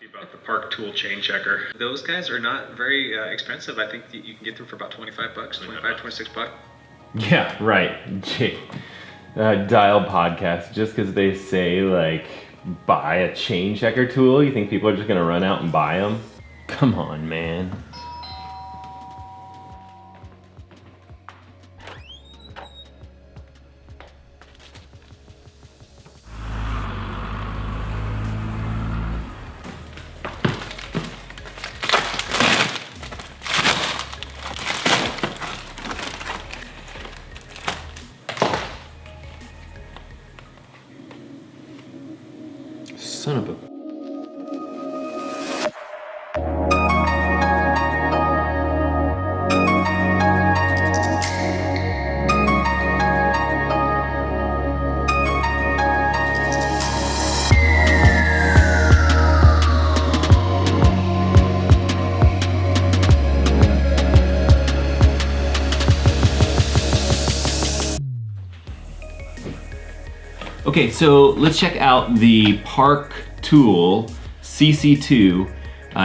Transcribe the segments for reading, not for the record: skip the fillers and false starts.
you about the Park Tool chain checker. Those guys are not very expensive. I think you can get them for about 25 bucks, 25, 26 bucks. Yeah, right. Dial podcast, just because they say like buy a chain checker tool, you think people are just gonna run out and buy them? Come on, man. Son of a... Okay, so let's check out the Park Tool CC2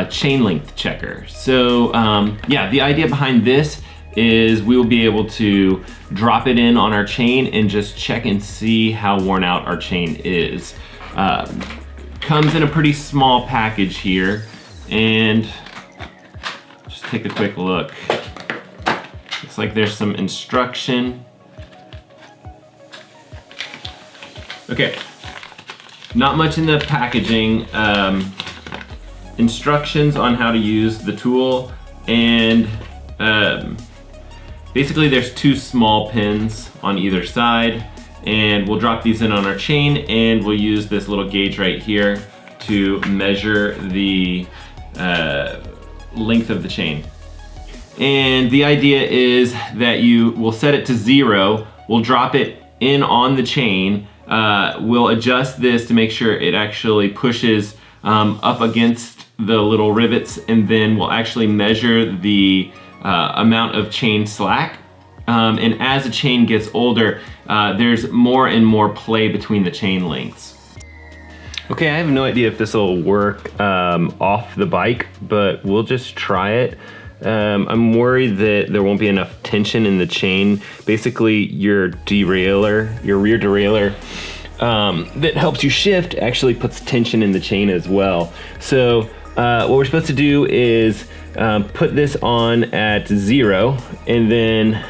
chain length checker. So yeah, the idea behind this is we will be able to drop it in on our chain and just check and see how worn out our chain is. Comes in a pretty small package here, and just take a quick look. Looks like there's some instruction. Okay, not much in the packaging. Instructions on how to use the tool, and basically there's two small pins on either side, and we'll drop these in on our chain, and we'll use this little gauge right here to measure the length of the chain. And the idea is that you will set it to 0, we'll drop it in on the chain, we'll adjust this to make sure it actually pushes up against the little rivets, and then we'll actually measure the amount of chain slack. And as the chain gets older, there's more and more play between the chain lengths. Okay, I have no idea if this will work off the bike, but we'll just try it. I'm worried that there won't be enough tension in the chain. Basically, your rear derailleur that helps you shift actually puts tension in the chain as well. So what we're supposed to do is put this on at 0, and then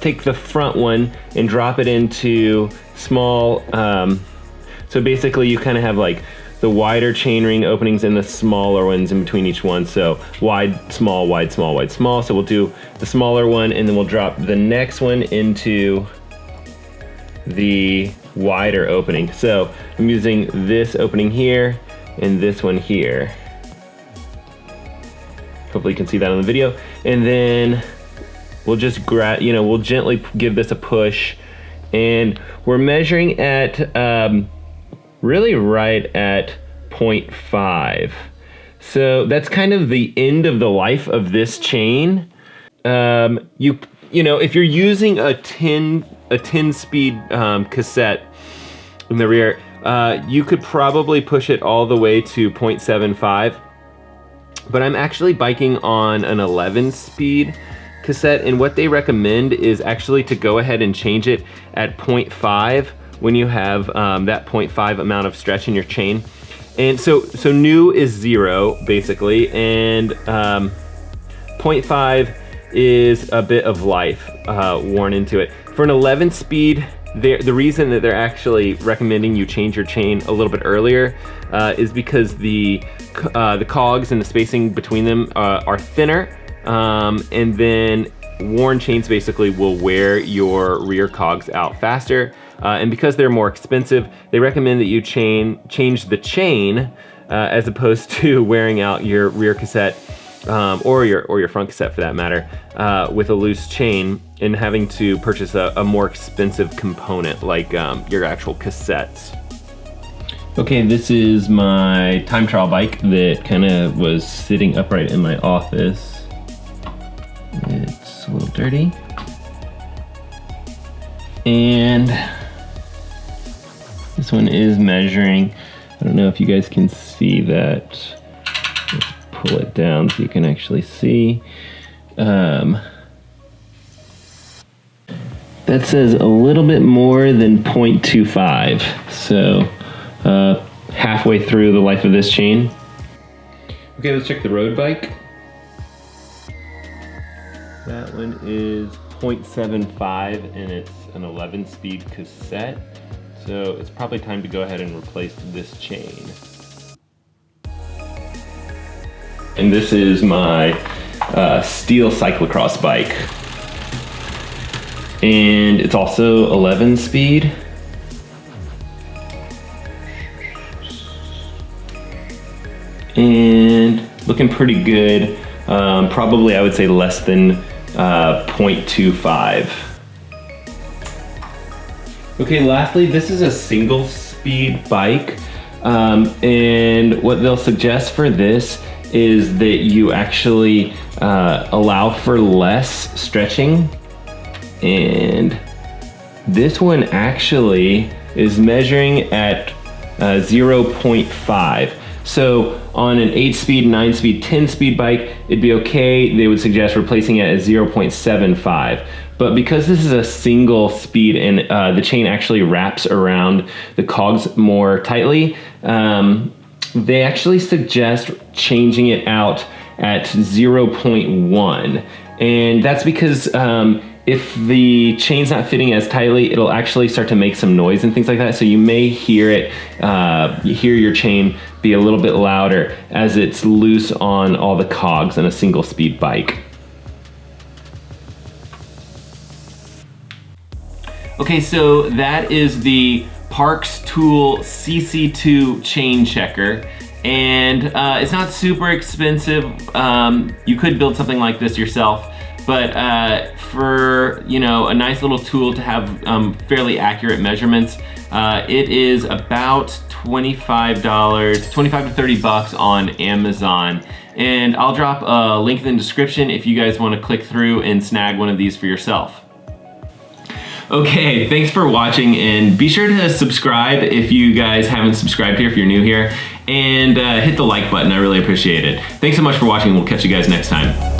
take the front one and drop it into small, so basically you kind of have like the wider chainring openings and the smaller ones in between each one. So wide, small, wide, small, wide, small. So we'll do the smaller one, and then we'll drop the next one into the wider opening. So I'm using this opening here and this one here. Hopefully you can see that on the video. And then we'll just we'll gently give this a push, and we're measuring at really right at 0.5. So that's kind of the end of the life of this chain. If you're using a 10-speed cassette in the rear, you could probably push it all the way to 0.75. But I'm actually biking on an 11-speed cassette, and what they recommend is actually to go ahead and change it at 0.5 when you have that 0.5 amount of stretch in your chain. And so new is 0 basically, and 0.5 is a bit of life worn into it. For an 11-speed, the reason that they're actually recommending you change your chain a little bit earlier is because the cogs and the spacing between them are thinner, and then worn chains basically will wear your rear cogs out faster. And because they're more expensive, they recommend that you change the chain as opposed to wearing out your rear cassette or your front cassette for that matter with a loose chain and having to purchase a more expensive component like your actual cassettes. Okay, this is my time trial bike that kind of was sitting upright in my office. It's a little dirty. And this one is measuring I don't know if you guys can see that. Let's pull it down so you can actually see. That says a little bit more than 0.25. So halfway through the life of this chain. Okay, let's check the road bike. That one is 0.75 and it's an 11-speed cassette. So it's probably time to go ahead and replace this chain. And this is my steel cyclocross bike. And it's also 11-speed. And looking pretty good. Probably I would say less than 0.25. Okay, lastly, this is a single speed bike. And what they'll suggest for this is that you actually allow for less stretching. And this one actually is measuring at 0.5. So on an 8-speed, 9-speed, 10-speed bike, it'd be okay. They would suggest replacing it at 0.75. But because this is a single speed and the chain actually wraps around the cogs more tightly, they actually suggest changing it out at 0.1. And that's because if the chain's not fitting as tightly, it'll actually start to make some noise and things like that. So you may hear it, hear your chain be a little bit louder as it's loose on all the cogs in a single speed bike. Okay, so that is the Parks Tool CC2 chain checker. And it's not super expensive. You could build something like this yourself. But for, you know, a nice little tool to have fairly accurate measurements, it is about $25, 25 to 30 bucks on Amazon. And I'll drop a link in the description if you guys want to click through and snag one of these for yourself. Okay, thanks for watching, and be sure to subscribe if you guys haven't subscribed here, if you're new here, and hit the like button. I really appreciate it. Thanks so much for watching. We'll catch you guys next time.